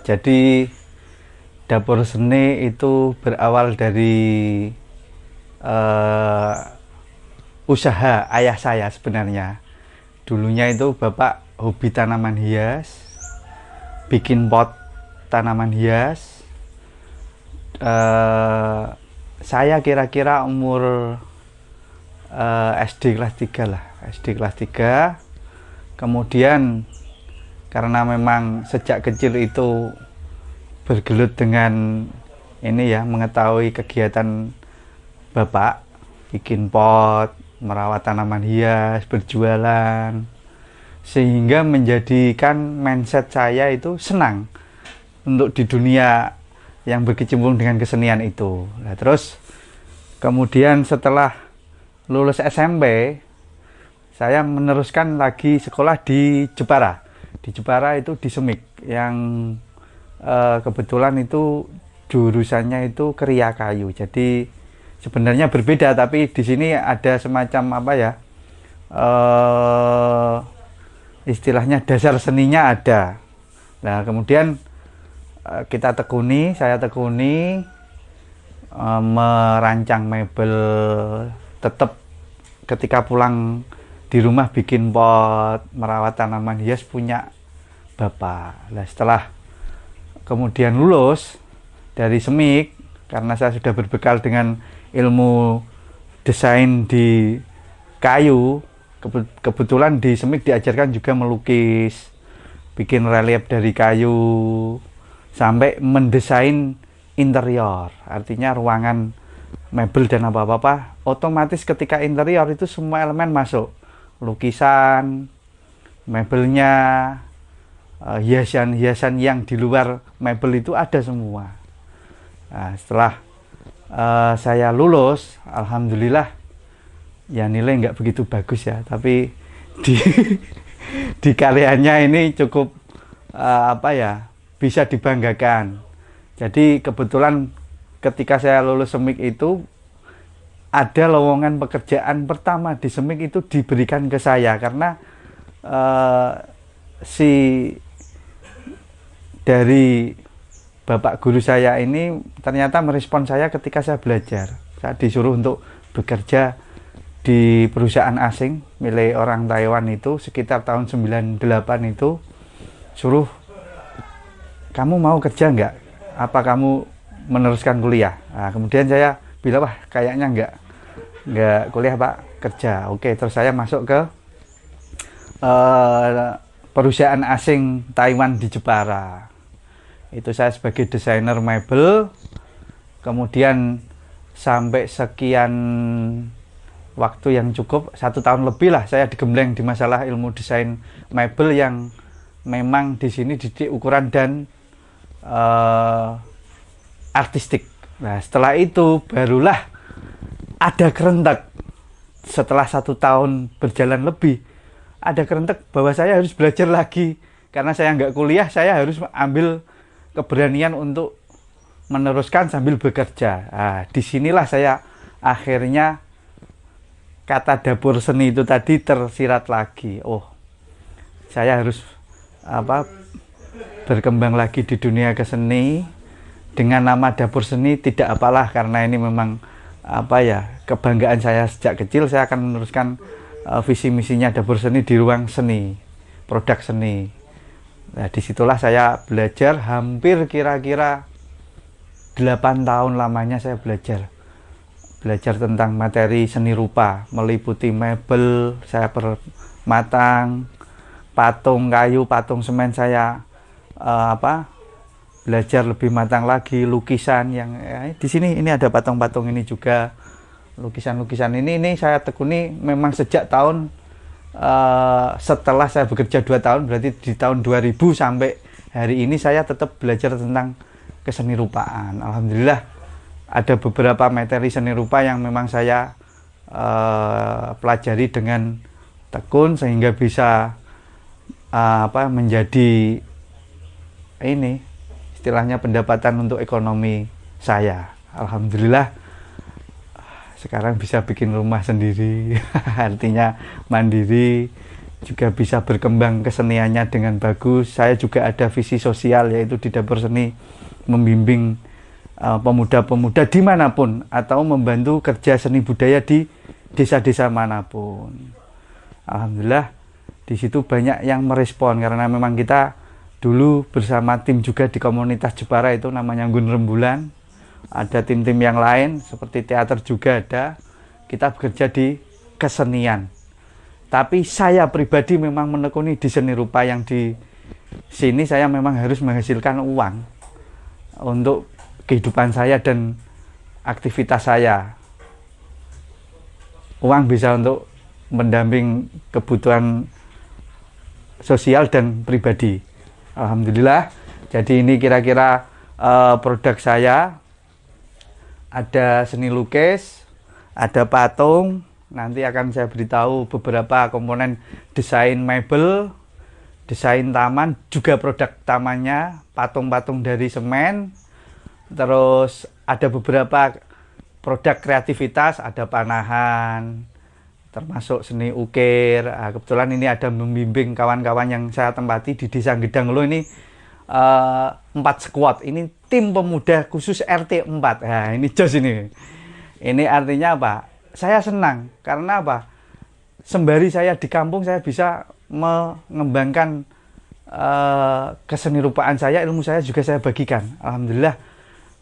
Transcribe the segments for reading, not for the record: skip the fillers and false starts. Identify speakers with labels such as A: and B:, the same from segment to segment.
A: Jadi dapur seni itu berawal dari eh, usaha ayah saya sebenarnya. Dulunya itu bapak hobi tanaman hias, bikin pot tanaman hias. Eh, saya kira-kira umur SD kelas 3 lah, SD kelas 3. Kemudian karena memang sejak kecil itu bergelut dengan ini ya, mengetahui kegiatan bapak, bikin pot, merawat tanaman hias, berjualan, sehingga menjadikan mindset saya itu senang untuk di dunia yang berkecimpung dengan kesenian itu. Nah, terus kemudian setelah lulus SMP, saya meneruskan lagi sekolah di Jepara. Di Jepara itu di Semik, yang kebetulan itu jurusannya itu kriya kayu. Jadi sebenarnya berbeda, tapi di sini ada semacam apa ya? Istilahnya dasar seninya ada. Nah, kemudian saya tekuni merancang mebel, tetap ketika pulang di rumah bikin pot, merawat tanaman hias punya bapak. Nah, setelah kemudian lulus dari Semik, karena saya sudah berbekal dengan ilmu desain di kayu, kebetulan di Semik diajarkan juga melukis, bikin relief dari kayu, sampai mendesain interior, artinya ruangan, mebel dan apa-apa. Otomatis ketika interior itu semua elemen masuk, lukisan, mebelnya, hiasan-hiasan yang di luar mebel itu ada semua. Nah, setelah saya lulus, alhamdulillah ya nilai nggak begitu bagus ya, tapi di di karyanya ini cukup apa ya, bisa dibanggakan. Jadi kebetulan ketika saya lulus Semik itu ada lowongan pekerjaan pertama di Semik itu diberikan ke saya, karena si dari bapak guru saya ini ternyata merespon saya ketika saya belajar. Saya disuruh untuk bekerja di perusahaan asing milik orang Taiwan itu sekitar tahun 98 itu, suruh, kamu mau kerja nggak? Apa kamu meneruskan kuliah? Nah, kemudian saya bilang, wah kayaknya nggak kuliah pak, kerja. Oke, terus saya masuk ke perusahaan asing Taiwan di Jepara. Itu saya sebagai desainer mebel. Kemudian sampai sekian waktu yang cukup, 1 tahun lebih lah saya digembleng di masalah ilmu desain mebel, yang memang di sini didik ukuran dan artistik. Nah, setelah itu barulah ada kerentek. Setelah 1 tahun berjalan lebih, ada kerentek bahwa saya harus belajar lagi, karena saya nggak kuliah, saya harus ambil keberanian untuk meneruskan sambil bekerja. Nah, disinilah saya akhirnya kata dapur seni itu tadi tersirat lagi. Oh, saya harus berkembang lagi di dunia keseni dengan nama dapur seni. Tidak apalah, karena ini memang kebanggaan saya sejak kecil. Saya akan meneruskan visi misinya dapur seni di ruang seni, produk seni. Nah, disitulah saya belajar hampir kira-kira 8 tahun lamanya saya belajar tentang materi seni rupa, meliputi mebel, saya permatang, patung kayu, patung semen saya belajar lebih matang lagi, lukisan yang di sini ini ada patung-patung ini juga, lukisan-lukisan ini saya tekuni memang sejak tahun setelah saya bekerja 2 tahun, berarti di tahun 2000 sampai hari ini saya tetap belajar tentang keseni rupaan. Alhamdulillah ada beberapa materi seni rupa yang memang saya pelajari dengan tekun, sehingga bisa menjadi ini istilahnya pendapatan untuk ekonomi saya. Alhamdulillah sekarang bisa bikin rumah sendiri artinya mandiri, juga bisa berkembang keseniannya dengan bagus. Saya juga ada visi sosial, yaitu di dapur seni membimbing pemuda-pemuda dimanapun atau membantu kerja seni budaya di desa-desa manapun. Alhamdulillah di situ banyak yang merespon, karena memang kita dulu bersama tim juga di komunitas Jepara itu namanya Gun Rembulan. Ada tim-tim yang lain seperti teater juga ada. Kita bekerja di kesenian. Tapi saya pribadi memang menekuni di seni rupa, yang di sini saya memang harus menghasilkan uang untuk kehidupan saya dan aktivitas saya. Uang bisa untuk mendamping kebutuhan sosial dan pribadi. Alhamdulillah. Jadi ini kira-kira produk saya. Ada seni lukis, ada patung. Nanti akan saya beritahu beberapa komponen desain mebel, desain taman, juga produk tamannya, patung-patung dari semen. Terus ada beberapa produk kreativitas, ada panahan, termasuk seni ukir. Kebetulan ini ada membimbing kawan-kawan yang saya tempati di Desa Gedang Lo ini, 4 squad. Ini tim pemuda khusus RT 4. Nah, ini jos ini. Ini artinya apa? Saya senang karena apa? Sembari saya di kampung, saya bisa mengembangkan keseni rupaan saya, ilmu saya juga saya bagikan. Alhamdulillah,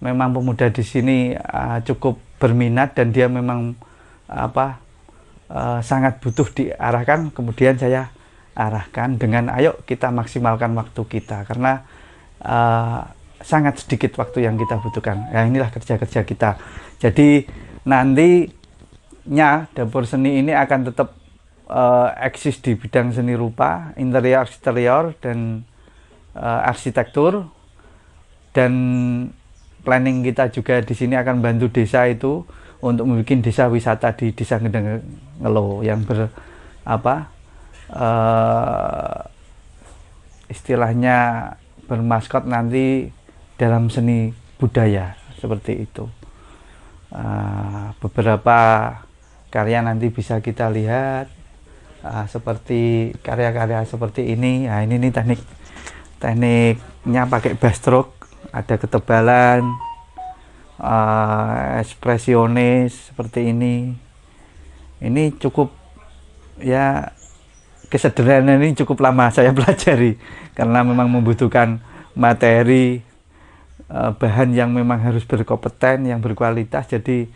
A: memang pemuda di sini cukup berminat dan dia memang sangat butuh diarahkan. Kemudian saya arahkan dengan ayo kita maksimalkan waktu kita, karena sangat sedikit waktu yang kita butuhkan. Ya, inilah kerja-kerja kita. Jadi nantinya dapur seni ini akan tetap eksis di bidang seni rupa, interior, eksterior, dan arsitektur. Dan planning kita juga di sini akan bantu desa itu untuk membuat desa wisata di Desa Gedang Lo yang istilahnya bermaskot nanti dalam seni budaya seperti itu. Beberapa karya nanti bisa kita lihat, seperti karya-karya seperti ini. Nah, ini nih tekniknya pakai brush stroke, ada ketebalan, ekspresionis seperti ini. Ini cukup, ya, kesederhanaan ini cukup lama saya pelajari karena memang membutuhkan materi, bahan yang memang harus berkompeten, yang berkualitas. Jadi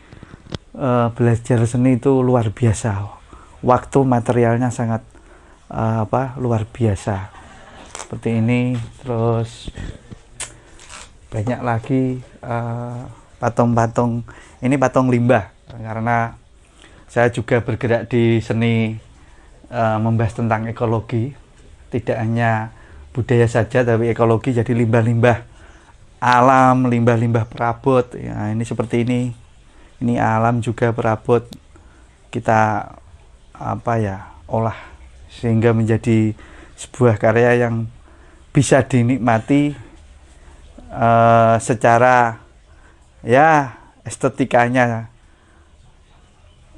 A: belajar seni itu luar biasa. Waktu materialnya sangat luar biasa. Seperti ini. Terus banyak lagi patung-patung. Ini patung limbah, karena saya juga bergerak di seni membahas tentang ekologi, tidak hanya budaya saja tapi ekologi. Jadi limbah-limbah alam, limbah-limbah perabot. Ya, ini seperti ini alam juga perabot, kita olah sehingga menjadi sebuah karya yang bisa dinikmati secara, ya, estetikanya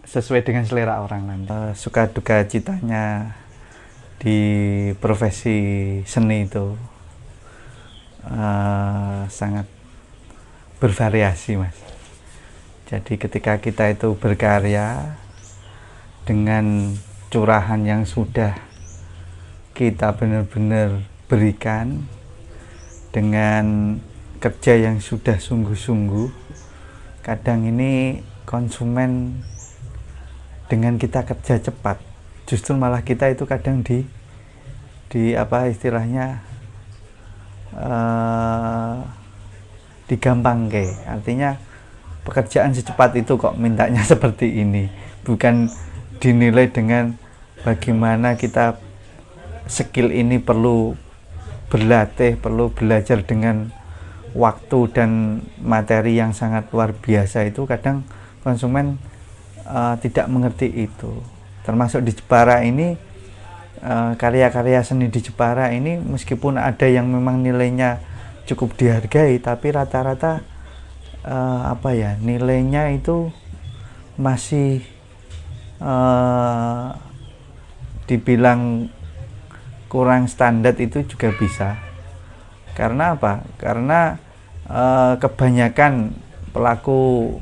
A: sesuai dengan selera orang nanti. Suka duka citanya di profesi seni itu sangat bervariasi, Mas. Jadi ketika kita itu berkarya dengan curahan yang sudah kita benar-benar berikan, dengan kerja yang sudah sungguh-sungguh, kadang ini konsumen dengan kita kerja cepat, justru malah kita itu kadang di istilahnya digampangke. Artinya pekerjaan secepat itu kok mintanya seperti ini, bukan dinilai dengan bagaimana kita skill ini perlu berlatih, perlu belajar dengan waktu dan materi yang sangat luar biasa. Itu kadang konsumen tidak mengerti itu. Termasuk di Jepara ini, karya-karya seni di Jepara ini meskipun ada yang memang nilainya cukup dihargai, tapi rata-rata nilainya itu masih dibilang kurang standar itu juga bisa. Karena apa? Karena kebanyakan pelaku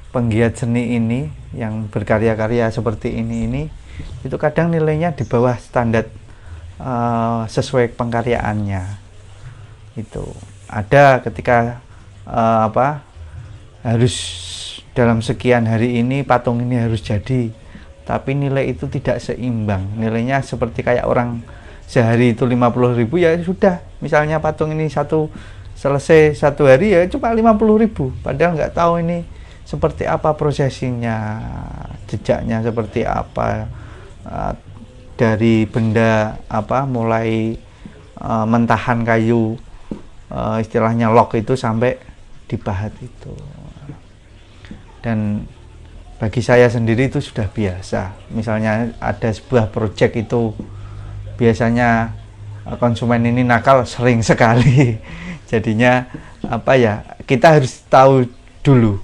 A: penggiat seni ini yang berkarya-karya seperti ini itu kadang nilainya di bawah standar sesuai pengkaryaannya. Itu ada ketika harus dalam sekian hari ini patung ini harus jadi, tapi nilai itu tidak seimbang. Nilainya seperti kayak orang sehari itu 50.000, ya sudah, misalnya patung ini selesai 1 hari ya cuma 50.000, padahal nggak tahu ini seperti apa prosesinya, jejaknya seperti apa, dari benda mulai mentahan kayu, istilahnya log itu sampai dibahat itu. Dan bagi saya sendiri itu sudah biasa. Misalnya ada sebuah proyek itu biasanya konsumen ini nakal sering sekali. Jadinya kita harus tahu dulu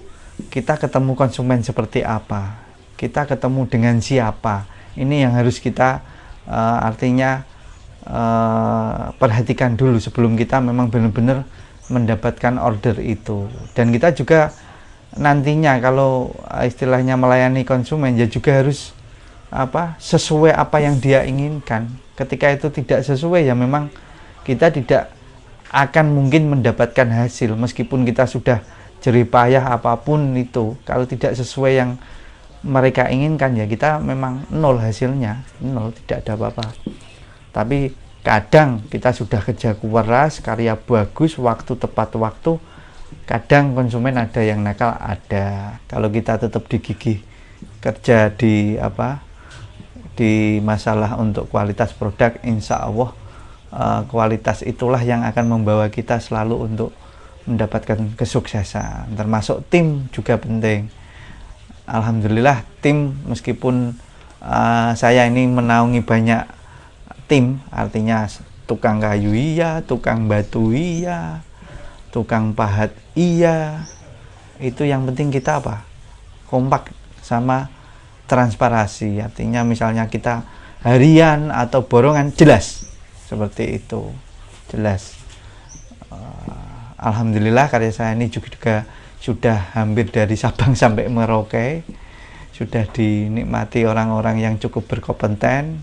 A: kita ketemu konsumen seperti apa, kita ketemu dengan siapa. Ini yang harus kita perhatikan dulu sebelum kita memang benar-benar mendapatkan order itu. Dan kita juga nantinya kalau istilahnya melayani konsumen ya juga harus sesuai apa yang dia inginkan. Ketika itu tidak sesuai ya memang kita tidak akan mungkin mendapatkan hasil, meskipun kita sudah jerih payah apapun itu, kalau tidak sesuai yang mereka inginkan ya kita memang nol hasilnya, nol, tidak ada apa-apa. Tapi kadang kita sudah kerja keras, karya bagus, waktu tepat waktu, kadang konsumen ada yang nakal, ada. Kalau kita tetap digigih kerja di masalah untuk kualitas produk, insya Allah kualitas itulah yang akan membawa kita selalu untuk mendapatkan kesuksesan. Termasuk tim juga penting. Alhamdulillah tim, meskipun saya ini menaungi banyak tim, artinya tukang kayu iya, tukang batu iya, tukang pahat iya, itu yang penting kita kompak sama transparansi. Artinya misalnya kita harian atau borongan jelas, seperti itu, jelas. Alhamdulillah karya saya ini juga sudah hampir dari Sabang sampai Merauke, sudah dinikmati orang-orang yang cukup berkompeten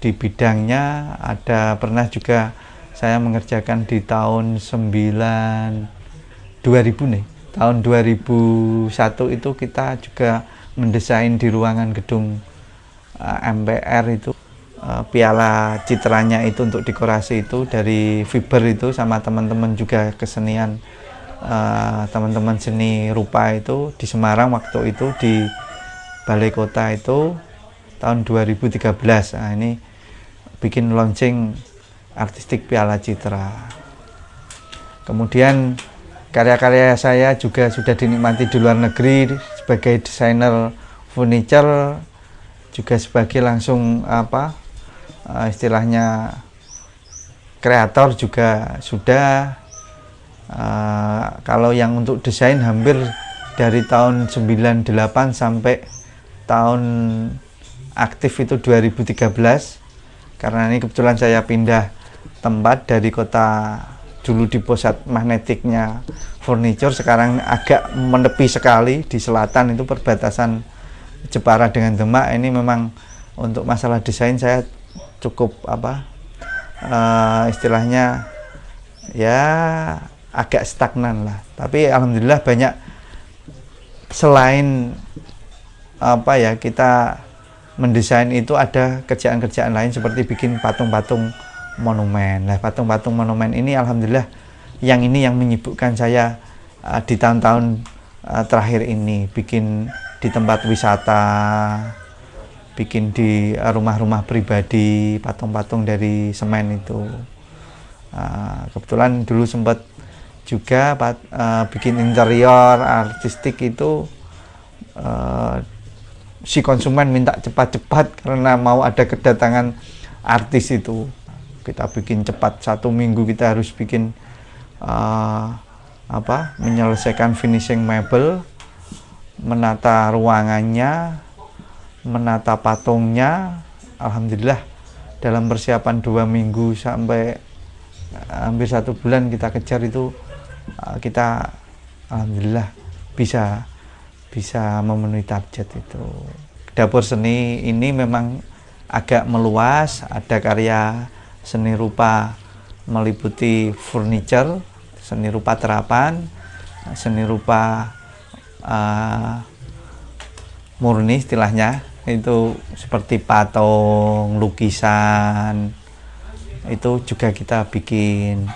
A: di bidangnya. Ada pernah juga saya mengerjakan di tahun 2000 2001 itu kita juga mendesain di ruangan gedung MPR itu piala citranya itu untuk dekorasi itu dari fiber itu, sama teman-teman juga kesenian, teman-teman seni rupa itu di Semarang waktu itu di Balai Kota itu tahun 2013. Nah, ini bikin launching artistik piala citra. Kemudian karya-karya saya juga sudah dinikmati di luar negeri sebagai desainer furniture, juga sebagai langsung istilahnya kreator juga sudah. Kalau yang untuk desain hampir dari tahun 98 sampai tahun aktif itu 2013, karena ini kebetulan saya pindah tempat dari kota dulu di pusat magnetiknya furniture, sekarang agak menepi sekali di selatan itu perbatasan Jepara dengan Demak. Ini memang untuk masalah desain saya cukup istilahnya ya agak stagnan lah. Tapi alhamdulillah banyak, selain kita mendesain itu ada kerjaan-kerjaan lain seperti bikin patung-patung monumen. Nah, patung-patung monumen ini alhamdulillah yang menyibukkan saya di tahun-tahun terakhir ini, bikin di tempat wisata, bikin di rumah-rumah pribadi, patung-patung dari semen itu. Kebetulan dulu sempat juga bikin interior artistik itu, si konsumen minta cepat-cepat karena mau ada kedatangan artis itu. Kita bikin cepat, 1 minggu kita harus bikin menyelesaikan finishing mebel, menata ruangannya, menata patungnya. Alhamdulillah dalam persiapan 2 minggu sampai hampir 1 bulan kita kejar itu, kita alhamdulillah bisa memenuhi target itu. Dapur seni ini memang agak meluas, ada karya seni rupa meliputi furniture, seni rupa terapan, seni rupa murni istilahnya, itu seperti patung, lukisan, itu juga kita bikin.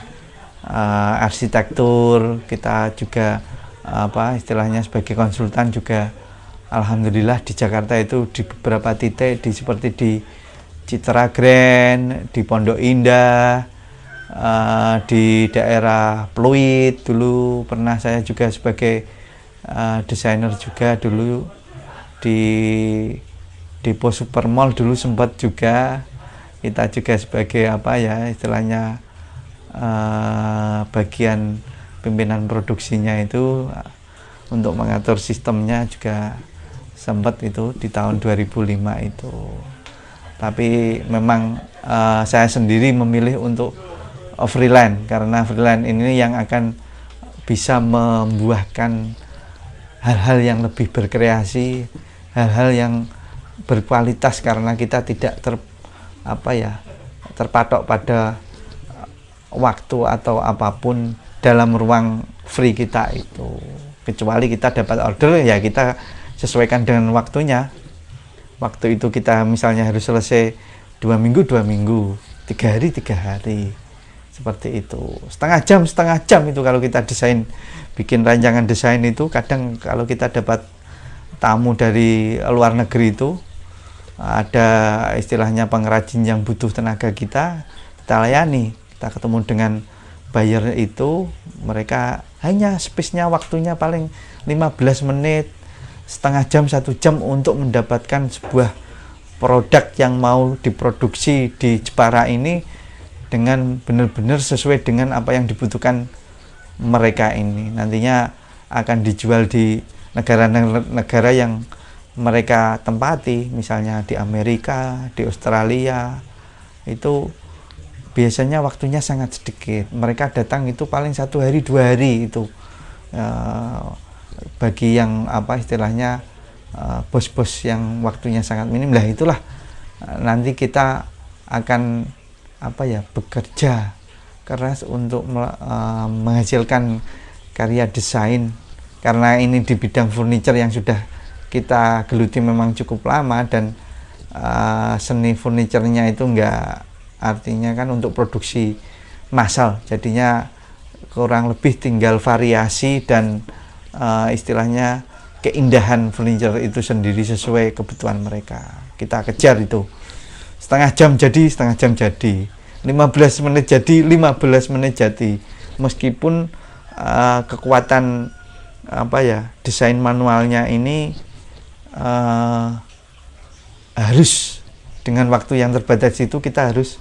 A: Arsitektur kita juga istilahnya sebagai konsultan juga. Alhamdulillah di Jakarta itu di beberapa titik, seperti di Citra Grand, di Pondok Indah, di daerah Pluit dulu pernah saya juga sebagai desainer juga dulu, di Depo Supermall dulu sempat juga kita juga sebagai istilahnya bagian pimpinan produksinya itu, untuk mengatur sistemnya juga sempat itu di tahun 2005 itu. Tapi memang saya sendiri memilih untuk freelance, karena freelance ini yang akan bisa membuahkan hal-hal yang lebih berkreasi, hal-hal yang berkualitas, karena kita tidak terpatok pada waktu atau apapun dalam ruang free kita itu. Kecuali kita dapat order, ya kita sesuaikan dengan waktunya. Waktu itu kita misalnya harus selesai 2 minggu 2 minggu, 3 hari 3 hari, seperti itu. Setengah jam itu kalau kita desain, bikin rancangan desain itu. Kadang kalau kita dapat tamu dari luar negeri itu, ada istilahnya pengrajin yang butuh tenaga kita layani. Kita ketemu dengan buyer itu, mereka hanya space-nya, waktunya paling 15 menit, setengah jam, 1 jam untuk mendapatkan sebuah produk yang mau diproduksi di Jepara ini dengan benar-benar sesuai dengan apa yang dibutuhkan mereka ini. Nantinya akan dijual di negara-negara yang mereka tempati, misalnya di Amerika, di Australia. Itu biasanya waktunya sangat sedikit. Mereka datang itu paling 1 hari 2 hari itu. Bagi yang istilahnya bos-bos yang waktunya sangat minim, lah itulah nanti kita akan bekerja keras untuk menghasilkan karya desain. Karena ini di bidang furniture yang sudah kita geluti memang cukup lama, dan seni furniturnya itu enggak, artinya kan untuk produksi massal, jadinya kurang lebih tinggal variasi dan istilahnya keindahan furniture itu sendiri sesuai kebutuhan mereka. Kita kejar itu. Setengah jam jadi, 15 menit jadi, 15 menit jadi. Meskipun kekuatan desain manualnya ini harus dengan waktu yang terbatas itu, kita harus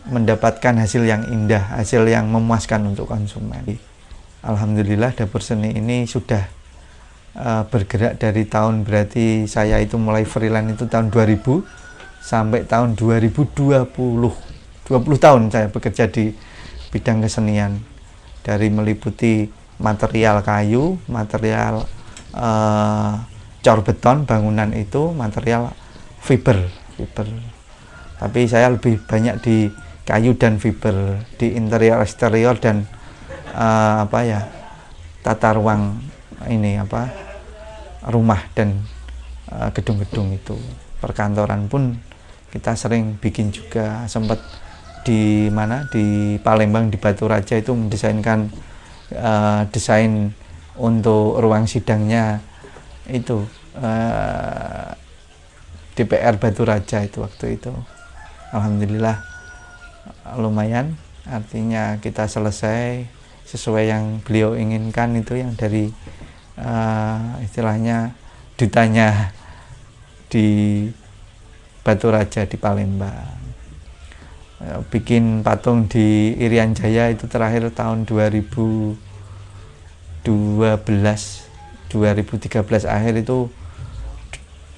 A: mendapatkan hasil yang indah, hasil yang memuaskan untuk konsumen. Alhamdulillah dapur seni ini sudah bergerak dari tahun, berarti saya itu mulai freelance itu tahun 2000 sampai tahun 2020. 20 tahun saya bekerja di bidang kesenian, dari meliputi material kayu, material cor beton bangunan itu, material fiber. Tapi saya lebih banyak di kayu dan fiber, di interior eksterior dan tata ruang ini rumah dan gedung-gedung itu. Perkantoran pun kita sering bikin juga. Sempat di Palembang, di Batu Raja itu mendesainkan desain untuk ruang sidangnya itu, DPR Batu Raja itu waktu itu. Alhamdulillah lumayan, artinya kita selesai sesuai yang beliau inginkan, itu yang dari istilahnya dutanya di Batu Raja di Palembang. Bikin patung di Irian Jaya itu terakhir tahun 2012 2013 akhir itu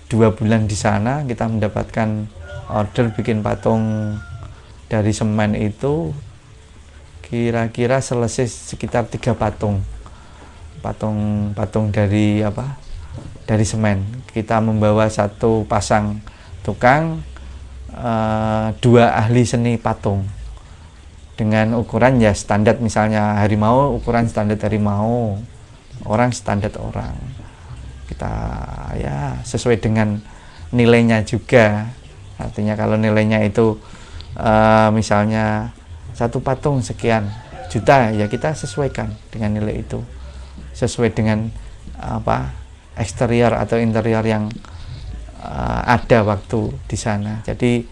A: 2 bulan di sana kita mendapatkan order bikin patung dari semen itu kira-kira selesai sekitar 3 patung dari dari semen. Kita membawa 1 pasang tukang, 2 ahli seni patung dengan ukuran ya standar, misalnya harimau ukuran standar harimau, orang standar orang. Kita ya sesuai dengan nilainya juga, artinya kalau nilainya itu misalnya 1 patung sekian juta, ya kita sesuaikan dengan nilai itu, sesuai dengan eksterior atau interior yang ada waktu di sana. Jadi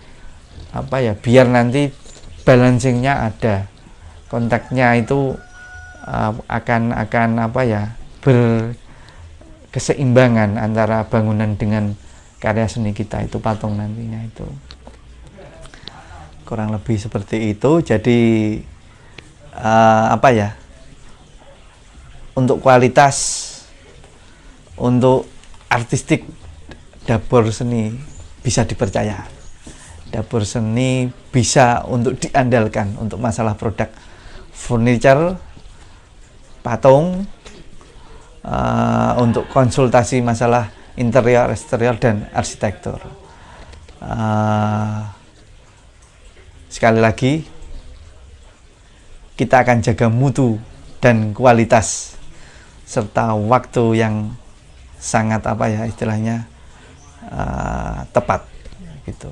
A: biar nanti balancingnya ada, kontaknya itu akan berkeseimbangan antara bangunan dengan karya seni kita, itu patung nantinya itu. Kurang lebih seperti itu. Jadi untuk kualitas, untuk artistik, dapur seni bisa dipercaya. Dapur seni bisa untuk diandalkan untuk masalah produk furniture, patung, untuk konsultasi masalah interior, eksterior, dan arsitektur. Sekali lagi, kita akan jaga mutu dan kualitas serta waktu yang sangat istilahnya tepat gitu.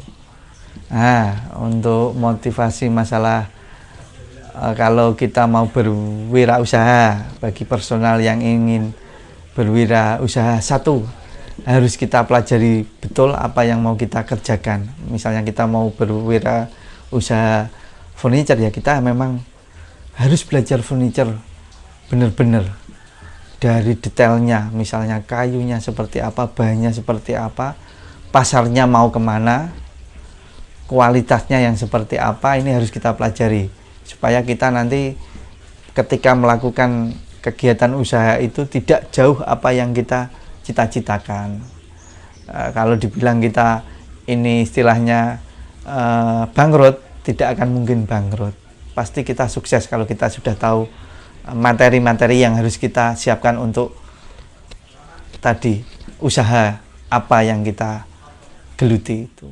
A: Nah, untuk motivasi masalah kalau kita mau berwirausaha, bagi personal yang ingin berwirausaha, 1 harus kita pelajari betul apa yang mau kita kerjakan. Misalnya kita mau berwirausaha furniture, ya kita memang harus belajar furniture benar-benar dari detailnya, misalnya kayunya seperti apa, bahannya seperti apa, pasarnya mau kemana, kualitasnya yang seperti apa, ini harus kita pelajari supaya kita nanti ketika melakukan kegiatan usaha itu tidak jauh apa yang kita cita-citakan. Kalau dibilang kita ini istilahnya bangkrut, tidak akan mungkin bangkrut. Pasti kita sukses kalau kita sudah tahu materi-materi yang harus kita siapkan untuk tadi usaha apa yang kita geluti itu.